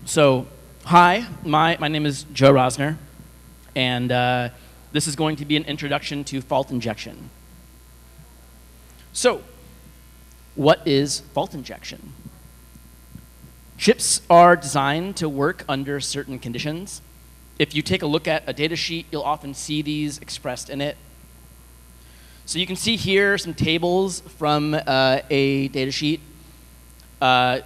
So, hi, my name is Joe Rozner, and this is going to be an introduction to fault injection. So, what is fault injection? Chips are designed to work under certain conditions. If you take a look at a data sheet, you'll often see these expressed in it. So you can see here some tables from a data sheet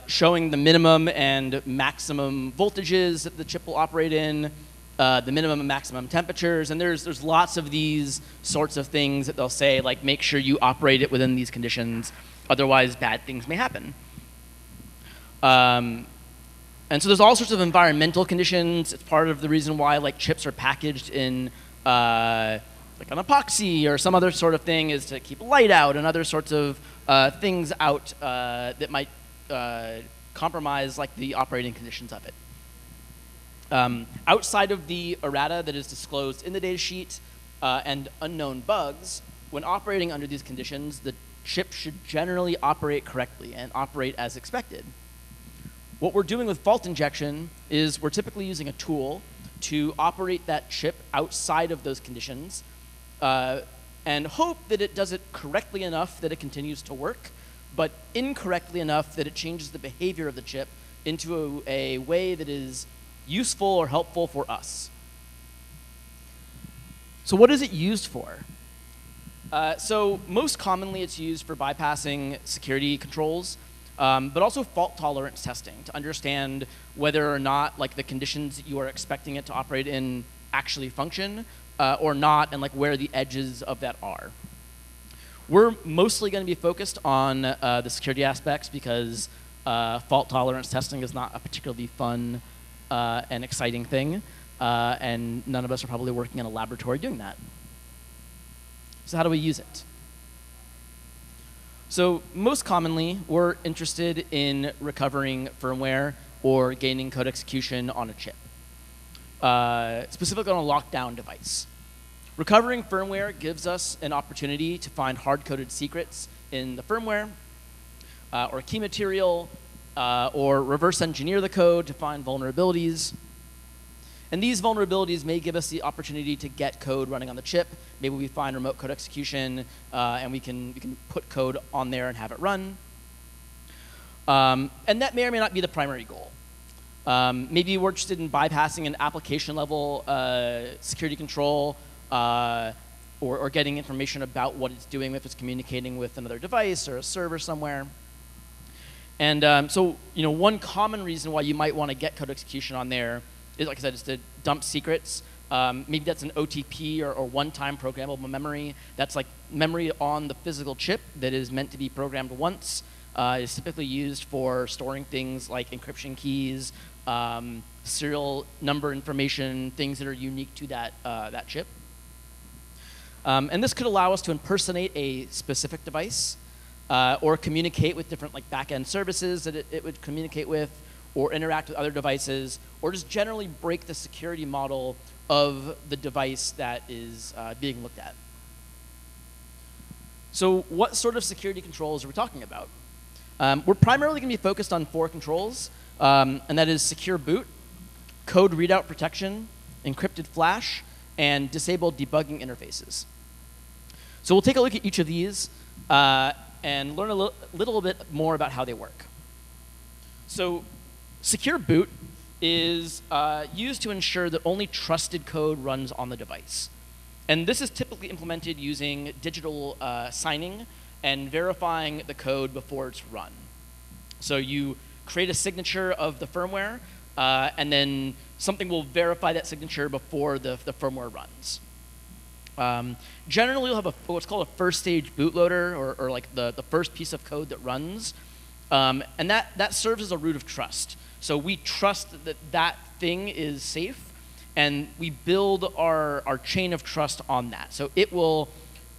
showing the minimum and maximum voltages that the chip will operate in, the minimum and maximum temperatures, and there's lots of these sorts of things that they'll say, like make sure you operate it within these conditions, otherwise bad things may happen. And so there's all sorts of environmental conditions. It's part of the reason why like chips are packaged in like an epoxy or some other sort of thing, is to keep light out and other sorts of things out that might compromise like the operating conditions of it. Outside of the errata that is disclosed in the data sheet and unknown bugs, when operating under these conditions, the chip should generally operate correctly and operate as expected. What we're doing with fault injection is we're typically using a tool to operate that chip outside of those conditions and hope that it does it correctly enough that it continues to work, but incorrectly enough that it changes the behavior of the chip into a way that is useful or helpful for us. So what is it used for? So most commonly it's used for bypassing security controls, but also fault tolerance testing to understand whether or not like the conditions that you are expecting it to operate in actually function or not, and like where the edges of that are. We're mostly going to be focused on the security aspects because fault tolerance testing is not a particularly fun and exciting thing, and none of us are probably working in a laboratory doing that. So how do we use it? So most commonly, we're interested in recovering firmware or gaining code execution on a chip, specifically on a lockdown device. Recovering firmware gives us an opportunity to find hard-coded secrets in the firmware or key material or reverse engineer the code to find vulnerabilities. And these vulnerabilities may give us the opportunity to get code running on the chip. Maybe we find remote code execution and we can put code on there and have it run. And that may or may not be the primary goal. Maybe we're interested in bypassing an application level security control or getting information about what it's doing if it's communicating with another device or a server somewhere. And so, one common reason why you might want to get code execution on there is, like I said, is to dump secrets. Maybe that's an OTP or one-time programmable memory. That's like memory on the physical chip that is meant to be programmed once. Is typically used for storing things like encryption keys, serial number information, things that are unique to that chip. And this could allow us to impersonate a specific device or communicate with different like back-end services that it would communicate with, or interact with other devices, or just generally break the security model of the device that is being looked at. So what sort of security controls are we talking about? We're primarily going to be focused on 4 controls, and that is secure boot, code readout protection, encrypted flash, and disabled debugging interfaces. So we'll take a look at each of these and learn a little bit more about how they work. So secure boot is used to ensure that only trusted code runs on the device. And this is typically implemented using digital signing and verifying the code before it's run. So you create a signature of the firmware, and then something will verify that signature before the firmware runs. Generally, you'll have what's called a first stage bootloader, or like the first piece of code that runs. And that serves as a root of trust. So we trust that thing is safe, and we build our chain of trust on that. So it will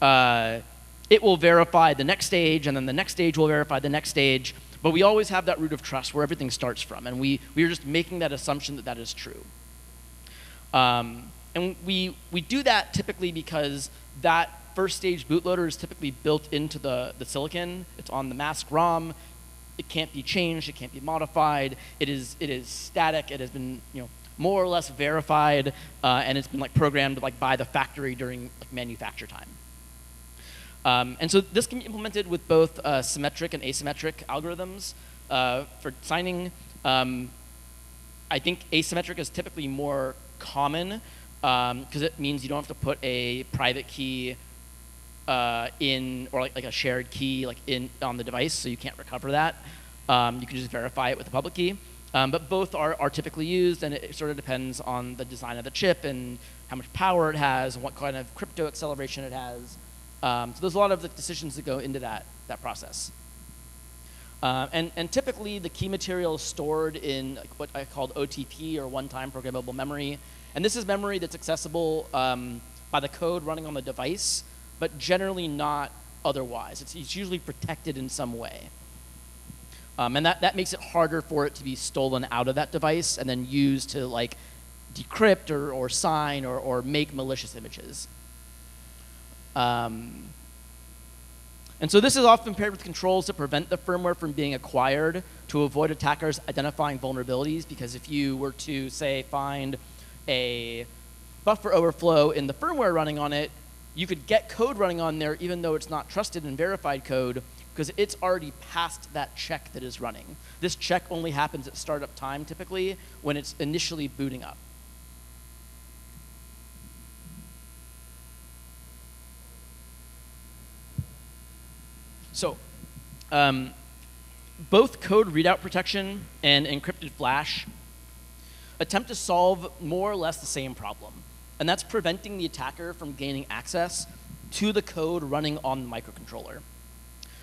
verify the next stage, and then the next stage will verify the next stage. But we always have that root of trust where everything starts from, and we are just making that assumption that is true. And we do that typically because that first stage bootloader is typically built into the silicon. It's on the mask ROM. it can't be changed, it can't be modified. It is static. It has been more or less verified, and it's been programmed by the factory during manufacture time. And so this can be implemented with both symmetric and asymmetric algorithms for signing. I think asymmetric is typically more common because it means you don't have to put a private key in, or like a shared key in on the device, so you can't recover that. You can just verify it with a public key. But both are typically used, and it sort of depends on the design of the chip and how much power it has and what kind of crypto acceleration it has. So there's a lot of the decisions that go into that process. And typically, the key material is stored in what I called OTP, or one-time programmable memory. And this is memory that's accessible by the code running on the device, but generally not otherwise. It's usually protected in some way. And that makes it harder for it to be stolen out of that device and then used to decrypt or sign or make malicious images. And so this is often paired with controls to prevent the firmware from being acquired to avoid attackers identifying vulnerabilities, because if you were to, say, find a buffer overflow in the firmware running on it, you could get code running on there even though it's not trusted and verified code, because it's already passed that check that is running. This check only happens at startup time, typically, when it's initially booting up. So both code readout protection and encrypted flash attempt to solve more or less the same problem, and that's preventing the attacker from gaining access to the code running on the microcontroller.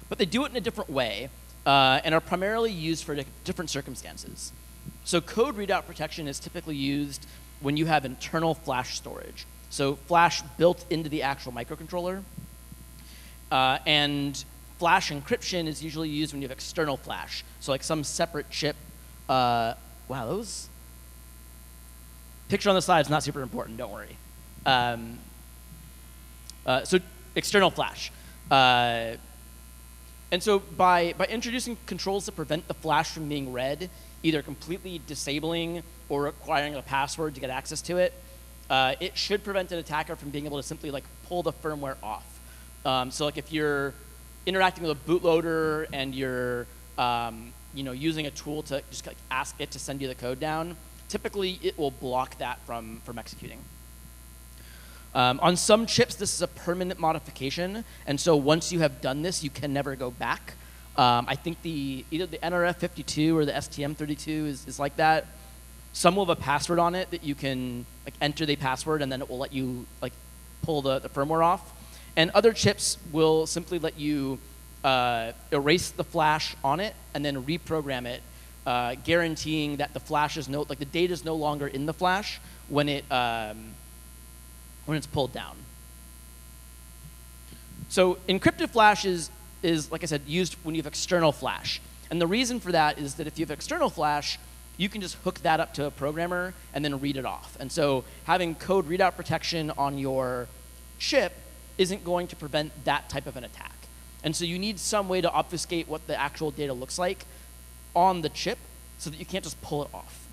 But they do it in a different way and are primarily used for different circumstances. So code readout protection is typically used when you have internal flash storage. So flash built into the actual microcontroller. And flash encryption is usually used when you have external flash. So some separate chip. Wow, those picture on the side is not super important, don't worry. So external flash. And so by introducing controls to prevent the flash from being read, either completely disabling or requiring a password to get access to it, it should prevent an attacker from being able to simply pull the firmware off. So if you're interacting with a bootloader and you're using a tool to just ask it to send you the code down, typically it will block that from executing. On some chips, this is a permanent modification, and so once you have done this, you can never go back. I think either the NRF52 or the STM32 is like that. Some will have a password on it that you can enter the password, and then it will let you pull the firmware off. And other chips will simply let you erase the flash on it and then reprogram it, guaranteeing that the flash is the data is no longer in the flash when it's pulled down. So encrypted flash is, like I said, used when you have external flash. And the reason for that is that if you have external flash, you can just hook that up to a programmer and then read it off. And so having code readout protection on your chip isn't going to prevent that type of an attack. And so you need some way to obfuscate what the actual data looks like on the chip so that you can't just pull it off.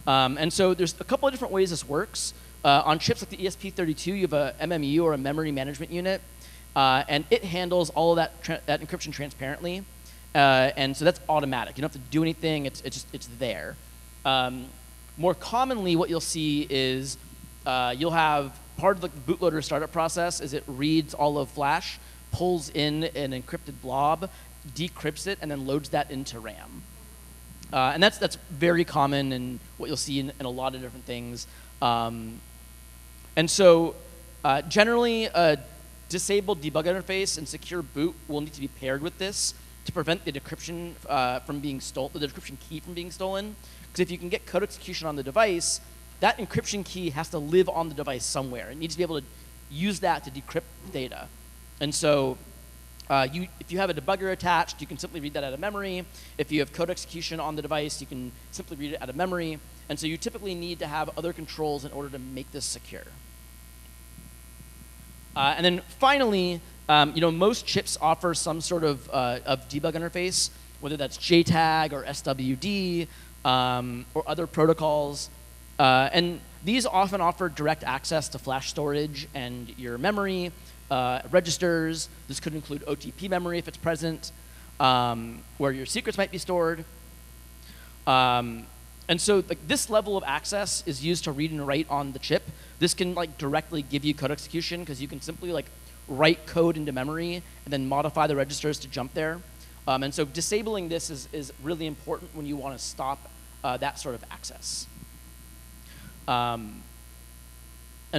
And so there's a couple of different ways this works. On chips like the ESP32, you have a MMU, or a memory management unit, and it handles all of that encryption transparently. And so that's automatic. You don't have to do anything. It's there. More commonly, what you'll see is you'll have part of the bootloader startup process is it reads all of flash, pulls in an encrypted blob, decrypts it, and then loads that into RAM. And that's very common and what you'll see in a lot of different things. And so generally, a disabled debug interface and secure boot will need to be paired with this to prevent the decryption from being stolen, the decryption key from being stolen. Because if you can get code execution on the device, that encryption key has to live on the device somewhere. It needs to be able to use that to decrypt data. And so if you have a debugger attached, you can simply read that out of memory. If you have code execution on the device, you can simply read it out of memory. And so you typically need to have other controls in order to make this secure. And then finally, most chips offer some sort of debug interface whether that's JTAG or SWD or other protocols. And these often offer direct access to flash storage and your memory, registers. This could include OTP memory if it's present, where your secrets might be stored. And so this level of access is used to read and write on the chip. This can directly give you code execution because you can simply write code into memory and then modify the registers to jump there. And so disabling this is really important when you want to stop that sort of access. And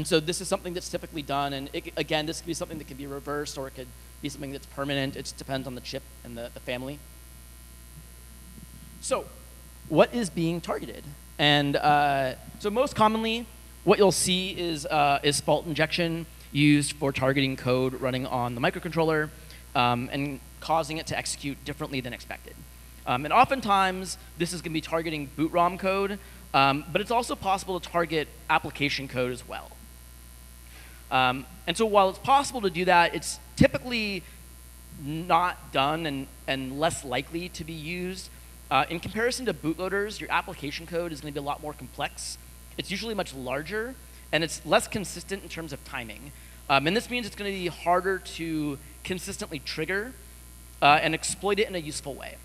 so this is something that's typically done, and again, this could be something that could be reversed, or it could be something that's permanent. It just depends on the chip and the family. So what is being targeted? And so most commonly, what you'll see is fault injection used for targeting code running on the microcontroller and causing it to execute differently than expected. And oftentimes, this is going to be targeting boot ROM code, but it's also possible to target application code as well. And so while it's possible to do that, it's typically not done and less likely to be used. In comparison to bootloaders, your application code is going to be a lot more complex. It's usually much larger, and it's less consistent in terms of timing. And this means it's going to be harder to consistently trigger and exploit it in a useful way.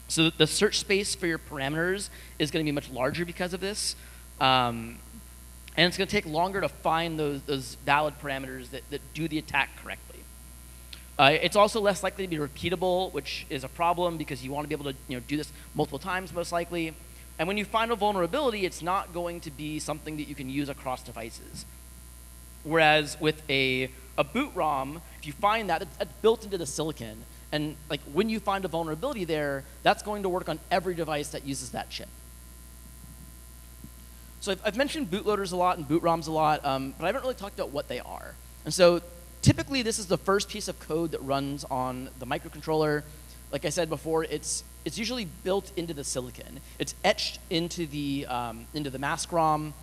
So the search space for your parameters is going to be much larger because of this. And it's going to take longer to find those valid parameters that do the attack correctly. It's also less likely to be repeatable, which is a problem because you want to be able to do this multiple times, most likely. And when you find a vulnerability, it's not going to be something that you can use across devices. Whereas with a boot ROM, if you find that, it's built into the silicon. And when you find a vulnerability there, that's going to work on every device that uses that chip. So I've mentioned bootloaders a lot and boot ROMs a lot, but I haven't really talked about what they are. And so typically, this is the first piece of code that runs on the microcontroller. Like I said before, it's usually built into the silicon. It's etched into the mask ROM.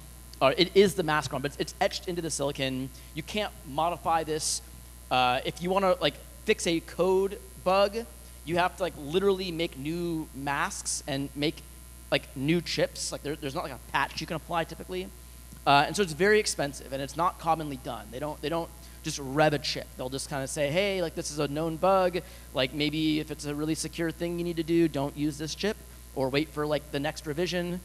Or it is the mask ROM, but it's etched into the silicon. You can't modify this. If you want to fix a code bug, you have to literally make new masks and make new chips. There's not a patch you can apply typically, and so it's very expensive and it's not commonly done. They don't just rev a chip. They'll just kind of say, hey, this is a known bug. Maybe if it's a really secure thing you need to do, don't use this chip, or wait for the next revision.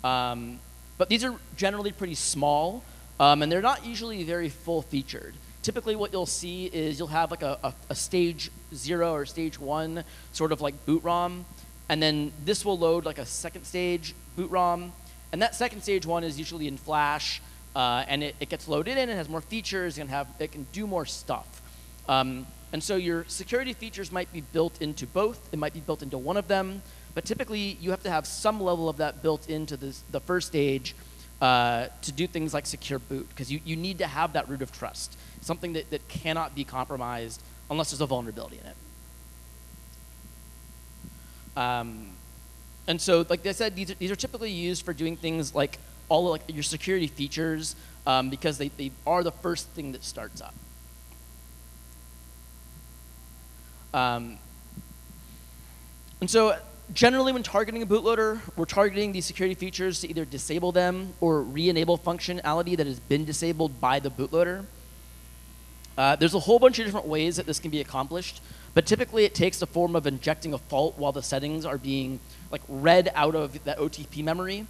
But these are generally pretty small, and they're not usually very full-featured. Typically, what you'll see is you'll have a stage 0 or stage 1 sort of boot ROM, and then this will load a second stage boot ROM, and that second stage one is usually in Flash, and it gets loaded in, it has more features, it can do more stuff. And so your security features might be built into both, it might be built into one of them, but typically you have to have some level of that built into the first stage to do things like secure boot, because you need to have that root of trust, something that cannot be compromised unless there's a vulnerability in it. And so, like I said, these are typically used for doing things like all your security features because they are the first thing that starts up. And so generally when targeting a bootloader, we're targeting these security features to either disable them or re-enable functionality that has been disabled by the bootloader. There's a whole bunch of different ways that this can be accomplished, but typically it takes the form of injecting a fault while the settings are being read out of that OTP memory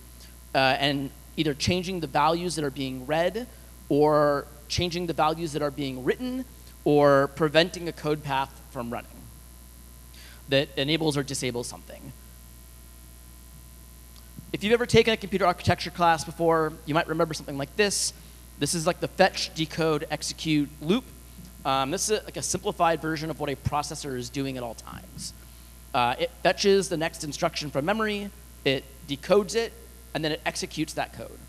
and either changing the values that are being read or changing the values that are being written or preventing a code path from running that enables or disables something. If you've ever taken a computer architecture class before, you might remember something like this. This is the fetch, decode, execute loop. This is a simplified version of what a processor is doing at all times. It fetches the next instruction from memory, it decodes it, and then it executes that code.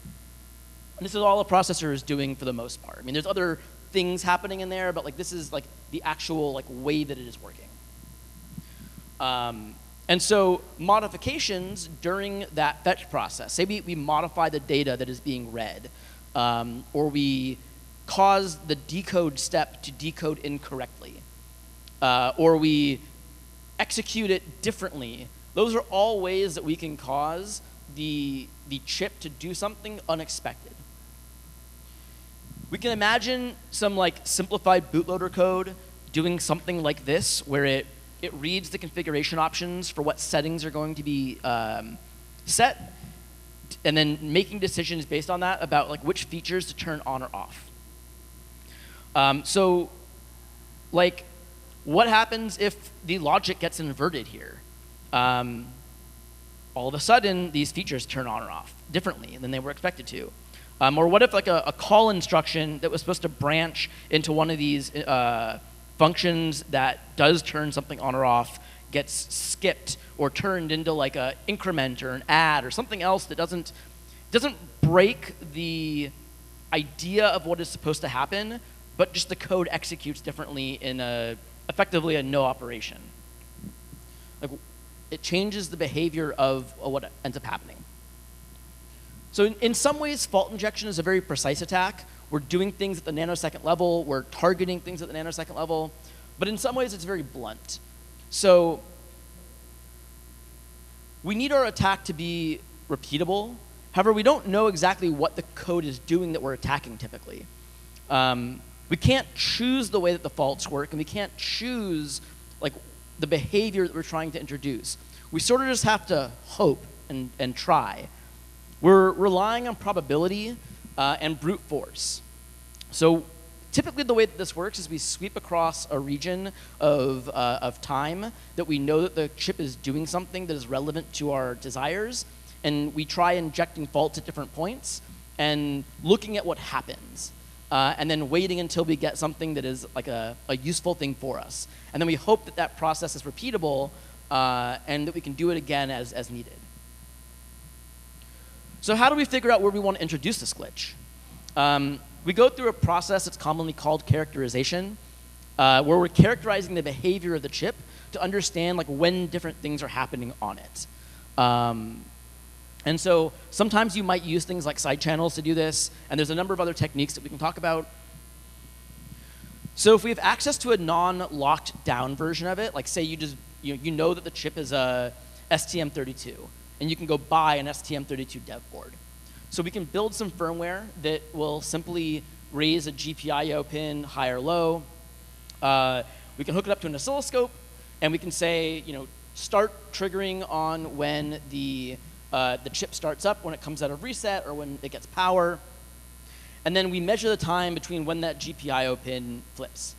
And this is all a processor is doing for the most part. I mean, there's other things happening in there, but this is the actual way that it is working. And so modifications during that fetch process, say we modify the data that is being read, or we cause the decode step to decode incorrectly, or we execute it differently. Those are all ways that we can cause the chip to do something unexpected. We can imagine some like simplified bootloader code doing something like this, where it reads the configuration options for what settings are going to be set, and then making decisions based on that about like which features to turn on or off. So, like, what happens if the logic gets inverted here? All of a sudden, these features turn on or off differently than they were expected to. Or what if like a call instruction that was supposed to branch into one of these functions that does turn something on or off gets skipped or turned into like a increment or an add or something else that doesn't break the idea of what is supposed to happen, but just the code executes differently in effectively a no operation. Like, it changes the behavior of what ends up happening. So in some ways, fault injection is a very precise attack. We're doing things at the nanosecond level. We're targeting things at the nanosecond level. But in some ways, it's very blunt. So we need our attack to be repeatable. However, we don't know exactly what the code is doing that we're attacking typically. We can't choose the way that the faults work, and we can't choose like the behavior that we're trying to introduce. We sort of just have to hope and try. We're relying on probability and brute force. So typically the way that this works is we sweep across a region of time that we know that the chip is doing something that is relevant to our desires, and we try injecting faults at different points and looking at what happens. And then waiting until we get something that is like a useful thing for us. And then we hope that that process is repeatable and that we can do it again as needed. So how do we figure out where we want to introduce this glitch? We go through a process that's commonly called characterization, where we're characterizing the behavior of the chip to understand like when different things are happening on it. And so sometimes you might use things like side channels to do this, and there's a number of other techniques that we can talk about. So if we have access to a non-locked down version of it, like say you know that the chip is a STM32, and you can go buy an STM32 dev board. So we can build some firmware that will simply raise a GPIO pin high or low. We can hook it up to an oscilloscope, and we can say, start triggering on when the chip starts up, when it comes out of reset, or when it gets power. And then we measure the time between when that GPIO pin flips.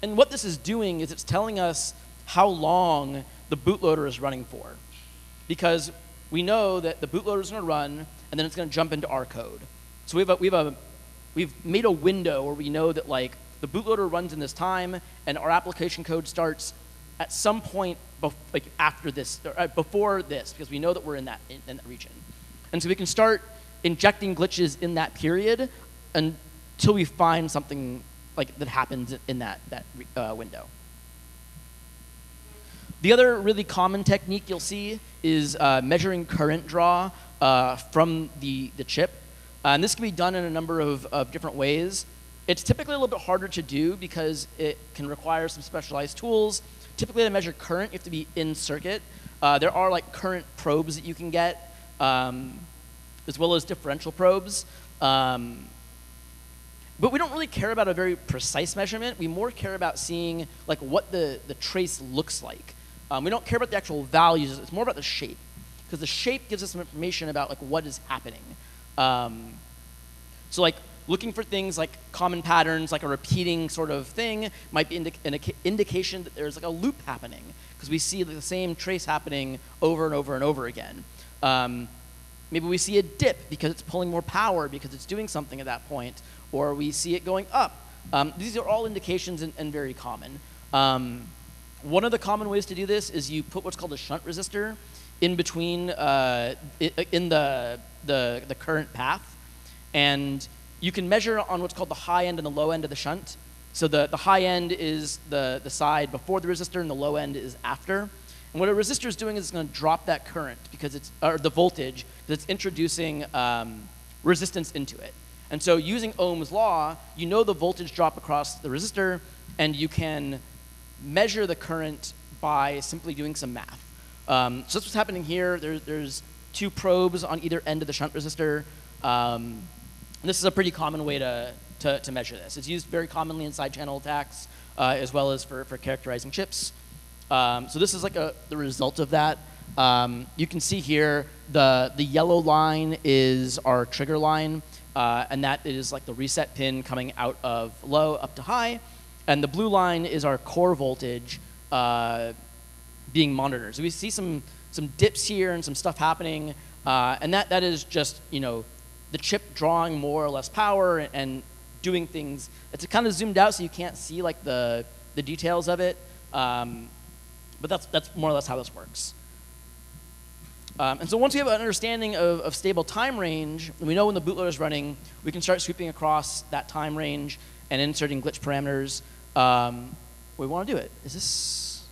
And what this is doing is it's telling us how long the bootloader is running for. Because we know that the bootloader is going to run, and then it's going to jump into our code. So we've made a window where we know that like the bootloader runs in this time, and our application code starts at some point after this, or before this, because we know that we're in that region. And so we can start injecting glitches in that period until we find something like that happens in that window. The other really common technique you'll see is measuring current draw from the chip. And this can be done in a number of different ways. It's typically a little bit harder to do because it can require some specialized tools. Typically, to measure current, you have to be in circuit. There are like current probes that you can get, as well as differential probes. But we don't really care about a very precise measurement. We more care about seeing like what the trace looks like. We don't care about the actual values. It's more about the shape, because the shape gives us some information about like what is happening. So like looking for things like common patterns, like a repeating sort of thing, might be an indication that there's like a loop happening, because we see the same trace happening over and over and over again. Maybe we see a dip because it's pulling more power because it's doing something at that point, or we see it going up. These are all indications and very common. One of the common ways to do this is you put what's called a shunt resistor in between in the current path, and you can measure on what's called the high end and the low end of the shunt. So the high end is the side before the resistor, and the low end is after. And what a resistor is doing is it's going to drop that current or the voltage, because it's introducing resistance into it. And so using Ohm's law, you know the voltage drop across the resistor, and you can measure the current by simply doing some math. So that's what's happening here. There's 2 probes on either end of the shunt resistor. And this is a pretty common way to measure this. It's used very commonly in side channel attacks, as well as for characterizing chips. So this is like the result of that. You can see here the yellow line is our trigger line, and that is like the reset pin coming out of low up to high. And the blue line is our core voltage being monitored. So we see some dips here and some stuff happening, and that is just, you know, the chip drawing more or less power and doing things. It's kind of zoomed out so you can't see like the details of it, but that's more or less how this works. And so once we have an understanding of stable time range, and we know when the bootloader is running, we can start sweeping across that time range and inserting glitch parameters. We want to do it. Is this?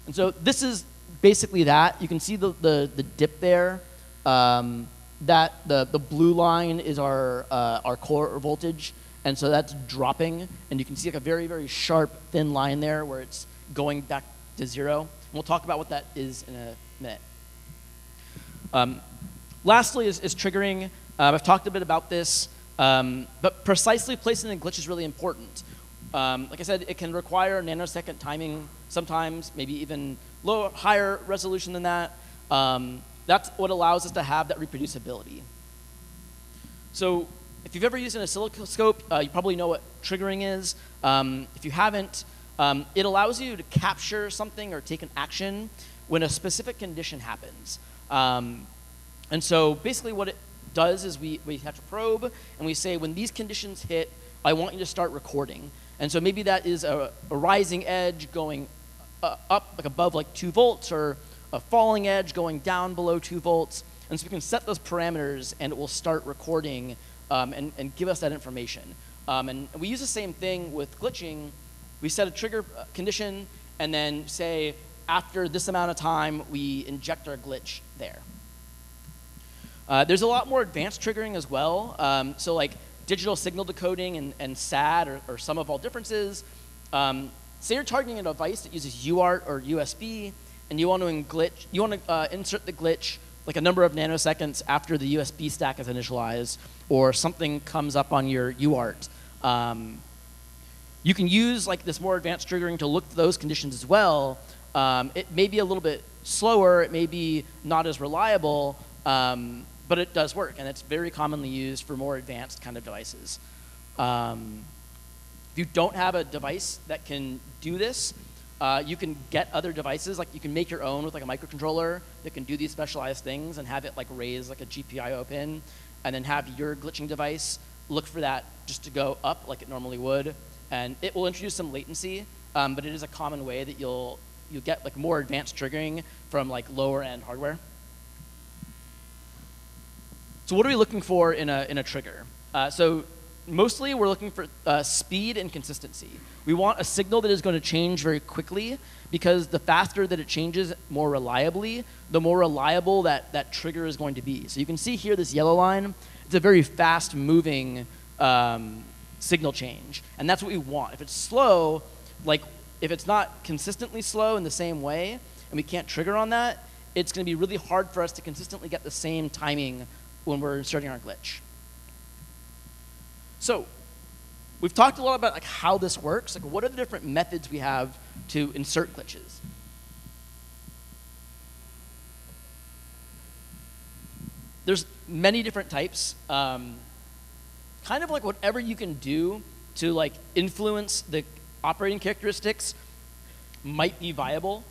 And so this is basically that. You can see the dip there. That the blue line is our core voltage, and so that's dropping. And you can see like a very, very sharp, thin line there where it's going back to 0. And we'll talk about what that is in a minute. Lastly is triggering. I've talked a bit about this, but precisely placing the glitch is really important. Like I said, it can require nanosecond timing sometimes, maybe even higher resolution than that. That's what allows us to have that reproducibility. So if you've ever used an oscilloscope, you probably know what triggering is. If you haven't, it allows you to capture something or take an action when a specific condition happens. And so basically what it does is we have a probe, and we say, when these conditions hit, I want you to start recording. And so maybe that is a rising edge going up like above like 2 volts, or a falling edge going down below 2 volts. And so we can set those parameters, and it will start recording and give us that information. And we use the same thing with glitching. We set a trigger condition, and then say, after this amount of time, we inject our glitch there. There's a lot more advanced triggering as well. So like digital signal decoding and SAD, or sum of all differences. Say you're targeting a device that uses UART or USB, and you want to insert the glitch like a number of nanoseconds after the USB stack is initialized, or something comes up on your UART. You can use like this more advanced triggering to look at those conditions as well. It may be a little bit slower, it may be not as reliable, but it does work, and it's very commonly used for more advanced kind of devices. If you don't have a device that can do this, you can get other devices. Like you can make your own with like a microcontroller that can do these specialized things and have it like raise like a GPIO pin, and then have your glitching device look for that just to go up like it normally would. And it will introduce some latency, but it is a common way that you'll get like more advanced triggering from like lower end hardware. So what are we looking for in a trigger? So mostly we're looking for speed and consistency. We want a signal that is going to change very quickly, because the faster that it changes more reliably, the more reliable that trigger is going to be. So you can see here this yellow line. It's a very fast moving signal change, and that's what we want. If it's slow, like if it's not consistently slow in the same way, and we can't trigger on that, it's going to be really hard for us to consistently get the same timing when we're inserting our glitch. So we've talked a lot about like how this works. Like, what are the different methods we have to insert glitches? There's many different types. Kind of like whatever you can do to like influence the operating characteristics might be viable.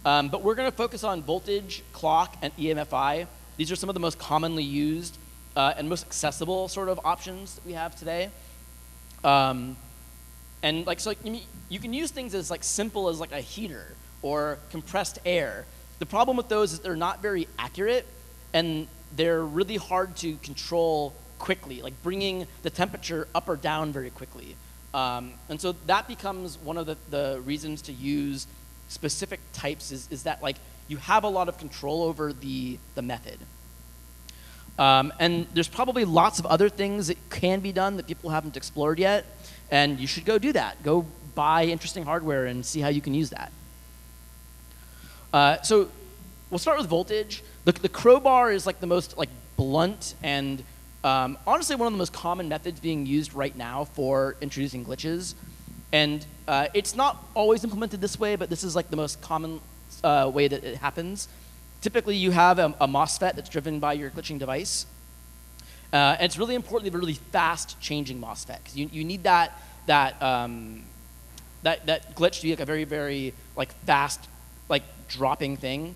But we're going to focus on voltage, clock, and EMFI. These are some of the most commonly used and most accessible sort of options that we have today. And like, so you can use things as like simple as like a heater or compressed air. The problem with those is they're not very accurate, and they're really hard to control quickly, like bringing the temperature up or down very quickly. And so that becomes one of the reasons to use specific types is that like you have a lot of control over the method. And there's probably lots of other things that can be done that people haven't explored yet, and you should go do that. Go buy interesting hardware and see how you can use that. So we'll start with voltage. The crowbar is like the most like blunt and honestly one of the most common methods being used right now for introducing glitches. And it's not always implemented this way, but this is like the most common way that it happens. Typically, you have a MOSFET that's driven by your glitching device. And it's really important to have a really fast changing MOSFET, because you need that glitch to be like a very, very like fast like dropping thing.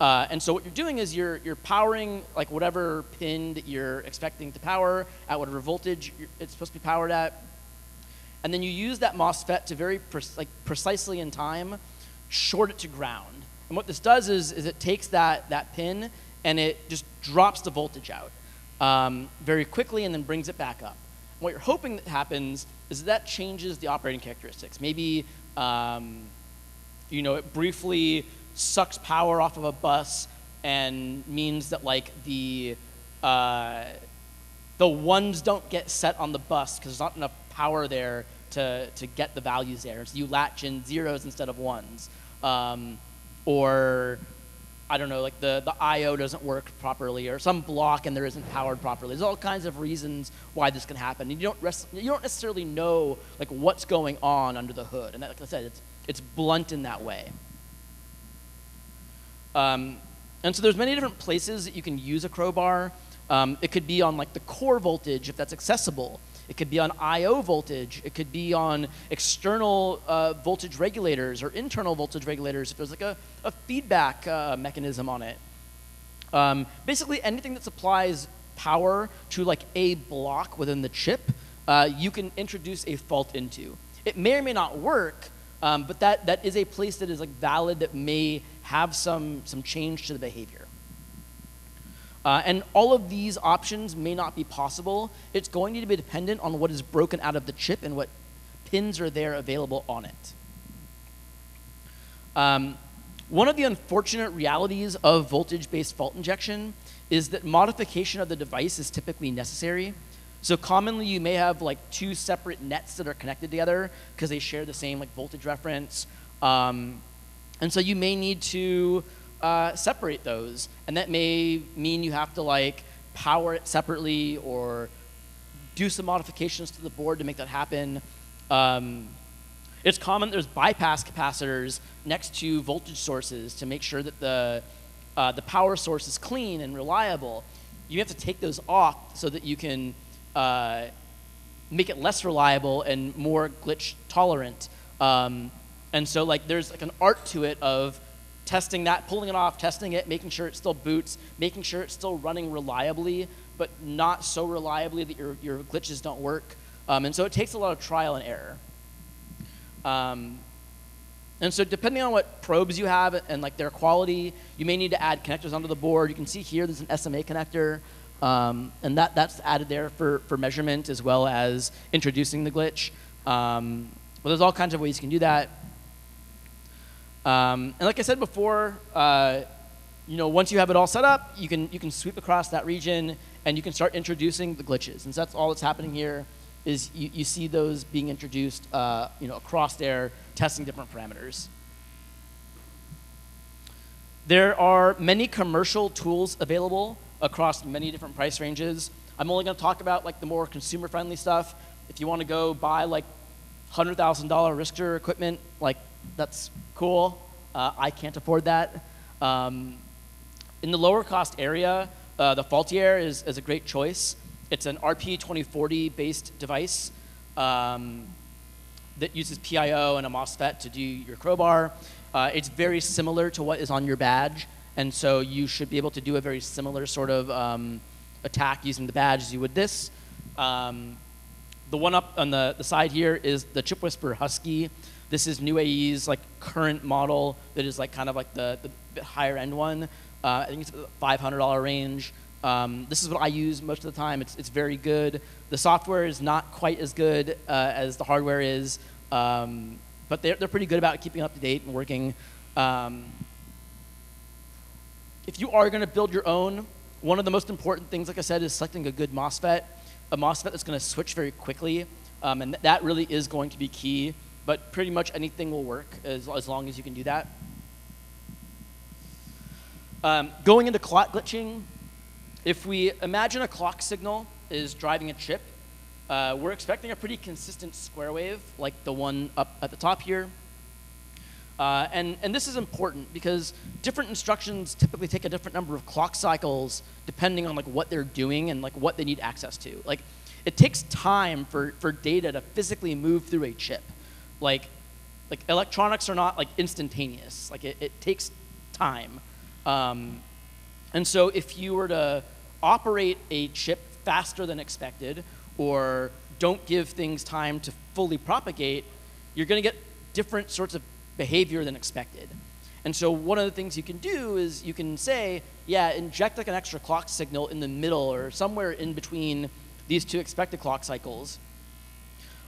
And so what you're doing is you're powering like whatever pin that you're expecting to power at whatever voltage it's supposed to be powered at. And then you use that MOSFET to very precisely in time short it to ground. And what this does is it takes that pin and it just drops the voltage out very quickly and then brings it back up. And what you're hoping that happens is that changes the operating characteristics. Maybe it briefly sucks power off of a bus and means that like the ones don't get set on the bus because there's not enough power there to get the values there. So you latch in zeros instead of ones. Or I don't know, like the I/O doesn't work properly, or some block and there isn't powered properly. There's all kinds of reasons why this can happen. And you don't necessarily know like what's going on under the hood. And that, like I said, it's blunt in that way. And so there's many different places that you can use a crowbar. It could be on like the core voltage if that's accessible. It could be on I/O voltage. It could be on external voltage regulators or internal voltage regulators if there's like a feedback mechanism on it. Basically anything that supplies power to like a block within the chip, you can introduce a fault into. It may or may not work, but that is a place that is like valid that may have some change to the behavior. And all of these options may not be possible. It's going to be dependent on what is broken out of the chip and what pins are there available on it. One of the unfortunate realities of voltage-based fault injection is that modification of the device is typically necessary. So commonly you may have like two separate nets that are connected together because they share the same like voltage reference. And so you may need to separate those, and that may mean you have to like power it separately or do some modifications to the board to make that happen. It's common there's bypass capacitors next to voltage sources to make sure that the power source is clean and reliable. You have to take those off so that you can make it less reliable and more glitch tolerant. And so like there's like an art to it of testing that, pulling it off, testing it, making sure it still boots, making sure it's still running reliably, but not so reliably that your glitches don't work. And so it takes a lot of trial and error. And so depending on what probes you have and like their quality, you may need to add connectors onto the board. You can see here there's an SMA connector, and that's added there for measurement as well as introducing the glitch. But there's all kinds of ways you can do that. And like I said before, once you have it all set up, you can sweep across that region and you can start introducing the glitches. And so that's all that's happening here is you see those being introduced across there, testing different parameters. There are many commercial tools available across many different price ranges. I'm only going to talk about like the more consumer-friendly stuff. If you want to go buy like $100,000 Richter equipment, like that's cool. I can't afford that. In the lower cost area, the Faultier is a great choice. It's an RP2040 based device that uses PIO and a MOSFET to do your crowbar. It's very similar to what is on your badge, and so you should be able to do a very similar sort of attack using the badge as you would this. The one up on the side here is the Chip Whisperer Husky. This is New AE's like current model that is like kind of like the bit higher end one. I think it's the $500 range. This is what I use most of the time. It's very good. The software is not quite as good as the hardware is, but they're pretty good about keeping up to date and working. If you are going to build your own, One of the most important things, like I said, is selecting a good MOSFET, a MOSFET that's going to switch very quickly, and that really is going to be key. But pretty much anything will work as long as you can do that. Going into clock glitching, if we imagine a clock signal is driving a chip, we're expecting a pretty consistent square wave, like the one up at the top here. And this is important because different instructions typically take a different number of clock cycles depending on like what they're doing and like what they need access to. Like, it takes time for data to physically move through a chip. Like electronics are not like instantaneous. Like it takes time. And so if you were to operate a chip faster than expected, or don't give things time to fully propagate, you're going to get different sorts of behavior than expected. And so one of the things you can do is you can say, yeah, inject like an extra clock signal in the middle or somewhere in between these two expected clock cycles.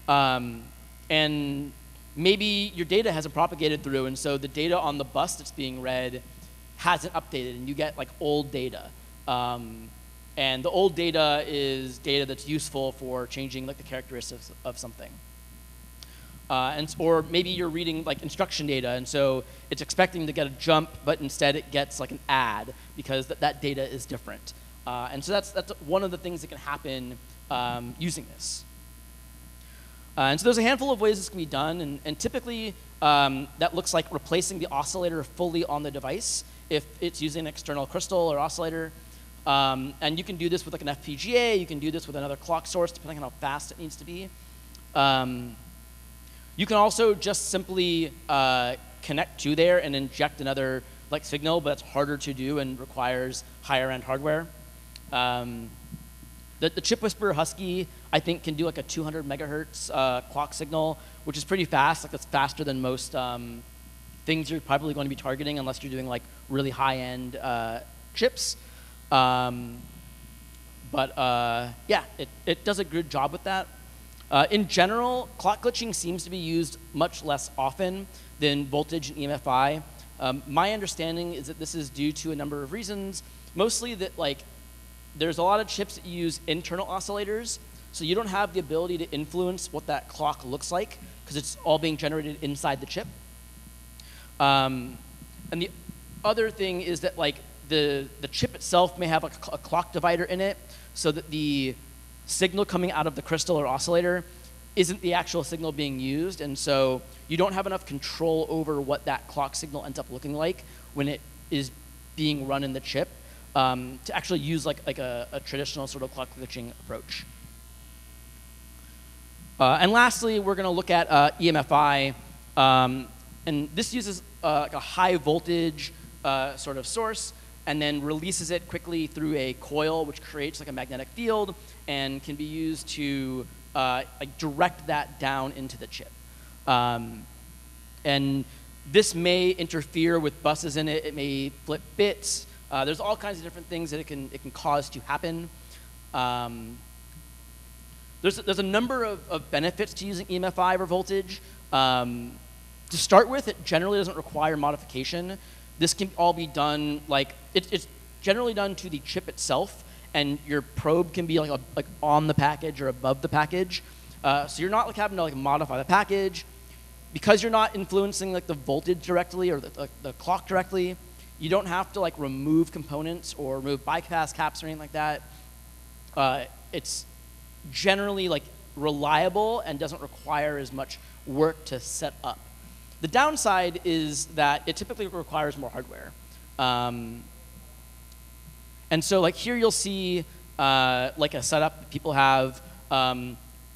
And maybe your data hasn't propagated through, and so the data on the bus that's being read hasn't updated, and you get like old data. And the old data is data that's useful for changing like the characteristics of something. Or maybe you're reading like instruction data, and so it's expecting to get a jump, but instead it gets like an add because that data is different. And so that's one of the things that can happen using this. And so there's a handful of ways this can be done, and typically that looks like replacing the oscillator fully on the device if it's using an external crystal or oscillator. And you can do this with like an FPGA. You can do this with another clock source, depending on how fast it needs to be. You can also just simply connect to there and inject another like signal, but it's harder to do and requires higher end hardware. The Chip Whisperer Husky, I think, can do like a 200 megahertz clock signal, which is pretty fast. Like, that's faster than most things you're probably going to be targeting, unless you're doing like really high end chips. Yeah, it does a good job with that. In general, clock glitching seems to be used much less often than voltage and EMFI. My understanding is that this is due to a number of reasons, mostly that like there's a lot of chips that use internal oscillators, so you don't have the ability to influence what that clock looks like because it's all being generated inside the chip. And the other thing is that like the chip itself may have a clock divider in it, so that the signal coming out of the crystal or oscillator isn't the actual signal being used, and so you don't have enough control over what that clock signal ends up looking like when it is being run in the chip to actually use like a traditional sort of clock glitching approach. And lastly, we're going to look at EMFI, and this uses like a high voltage sort of source, and then releases it quickly through a coil, which creates like a magnetic field and can be used to like direct that down into the chip. And this may interfere with buses in it. It may flip bits. There's all kinds of different things that it can cause to happen. There's a number of benefits to using EMFI over voltage. To start with, it generally doesn't require modification. This can all be done like it's generally done to the chip itself, and your probe can be like on the package or above the package. So you're not like having to like modify the package because you're not influencing like the voltage directly or the clock directly. You don't have to like remove components or remove bypass caps or anything like that. It's generally like reliable and doesn't require as much work to set up. The downside is that it typically requires more hardware. And so like here you'll see like a setup that people have.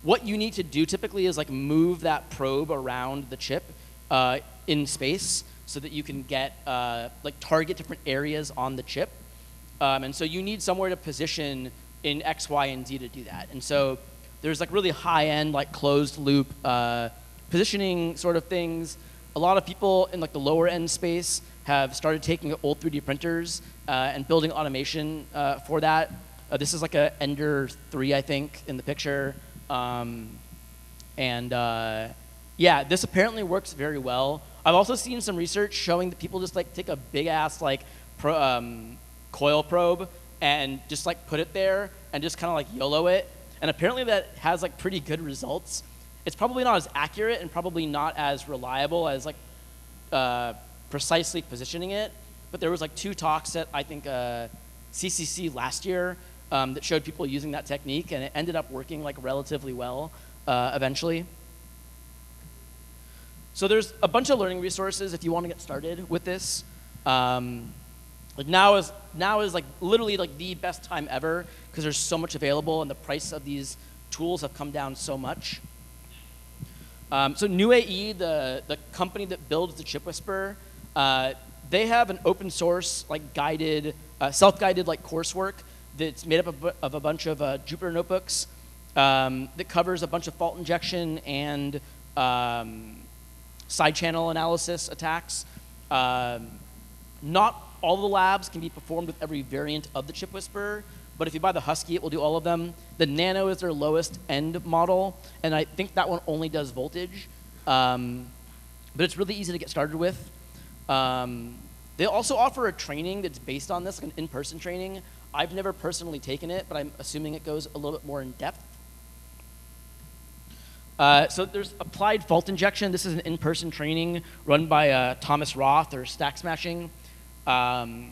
What you need to do typically is like move that probe around the chip in space so that you can get like target different areas on the chip. And so you need somewhere to position in X, Y, and Z to do that. And so there's like really high-end like closed loop positioning sort of things. A lot of people in like the lower end space have started taking old 3D printers and building automation for that. This is like a Ender 3, I think, in the picture. Yeah, this apparently works very well. I've also seen some research showing that people just like take a big ass like coil probe and just like put it there and just kind of like YOLO it. And apparently that has like pretty good results. It's probably not as accurate and probably not as reliable as like precisely positioning it. But there was like 2 talks at I think CCC last year that showed people using that technique, and it ended up working like relatively well eventually. So there's a bunch of learning resources if you want to get started with this. Like now is like literally like the best time ever because there's so much available and the price of these tools have come down so much. So NewAE, the company that builds the Chip Whisperer, they have an open source like guided, self-guided like coursework that's made up of a bunch of Jupyter notebooks that covers a bunch of fault injection and side channel analysis attacks. Not all the labs can be performed with every variant of the Chip Whisperer, but if you buy the Husky, it will do all of them. The Nano is their lowest end model, and I think that one only does voltage. But it's really easy to get started with. They also offer a training that's based on this, like an in-person training. I've never personally taken it, but I'm assuming it goes a little bit more in depth. So there's applied fault injection. This is an in-person training run by Thomas Roth or Stack Smashing. I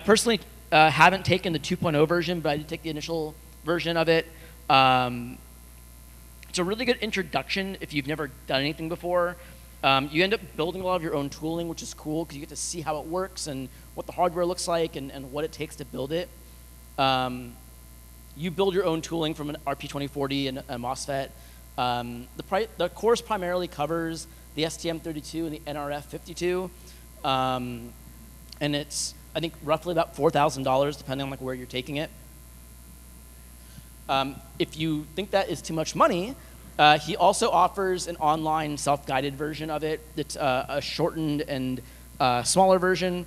personally haven't taken the 2.0 version, but I did take the initial version of it. It's a really good introduction if you've never done anything before. You end up building a lot of your own tooling, which is cool because you get to see how it works and what the hardware looks like and what it takes to build it. You build your own tooling from an RP2040 and a MOSFET. The course primarily covers the STM32 and the NRF52. And it's, I think, roughly about $4,000 depending on like where you're taking it. If you think that is too much money, he also offers an online self-guided version of it that's a shortened and smaller version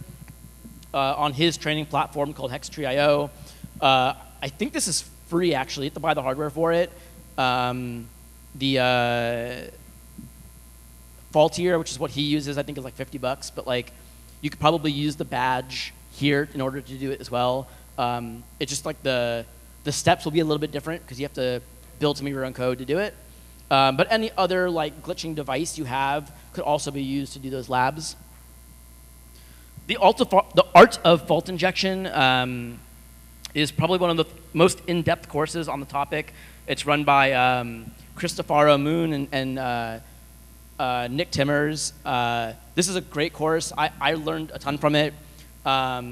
on his training platform called Hextree.io. I think this is free, actually. You have to buy the hardware for it. The Faultier, which is what he uses, I think is like $50, but like you could probably use the badge here in order to do it as well. It's just like the steps will be a little bit different because you have to build some of your own code to do it. But any other like glitching device you have could also be used to do those labs. The art of fault injection is probably one of the most in-depth courses on the topic. It's run by Cristofaro Moon and Nick Timmers. This is a great course. I learned a ton from it. A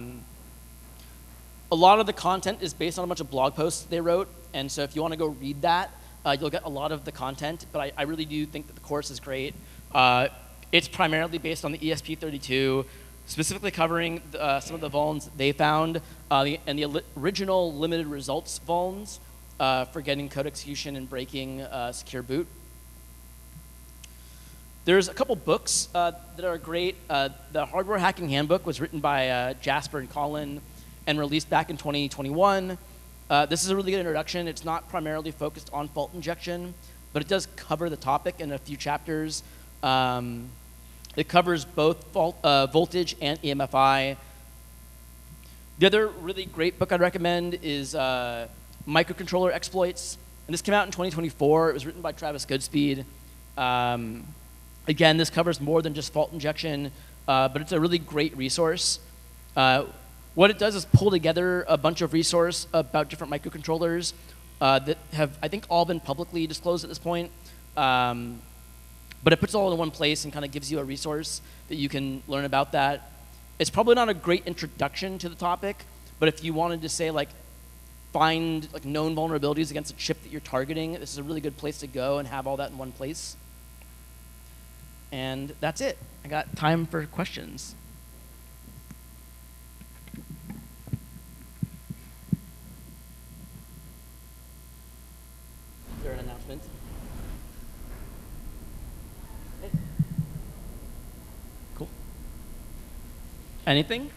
lot of the content is based on a bunch of blog posts they wrote, and so if you want to go read that, you'll get a lot of the content, but I really do think that the course is great. It's primarily based on the ESP32, specifically covering some of the vulns they found, and the original limited results vulns for getting code execution and breaking secure boot. There's a couple books that are great. The Hardware Hacking Handbook was written by Jasper and Colin and released back in 2021. This is a really good introduction. It's not primarily focused on fault injection, but it does cover the topic in a few chapters. It covers both voltage and EMFI. The other really great book I'd recommend is Microcontroller Exploits. And this came out in 2024. It was written by Travis Goodspeed. Again, this covers more than just fault injection, but it's a really great resource. What it does is pull together a bunch of resources about different microcontrollers that have, I think, all been publicly disclosed at this point. But it puts it all in one place and kind of gives you a resource that you can learn about that. It's probably not a great introduction to the topic, but if you wanted to say, like, find like known vulnerabilities against a chip that you're targeting, this is a really good place to go and have all that in one place. And that's it. I got time for questions. Is there an announcement? Okay. Cool. Anything?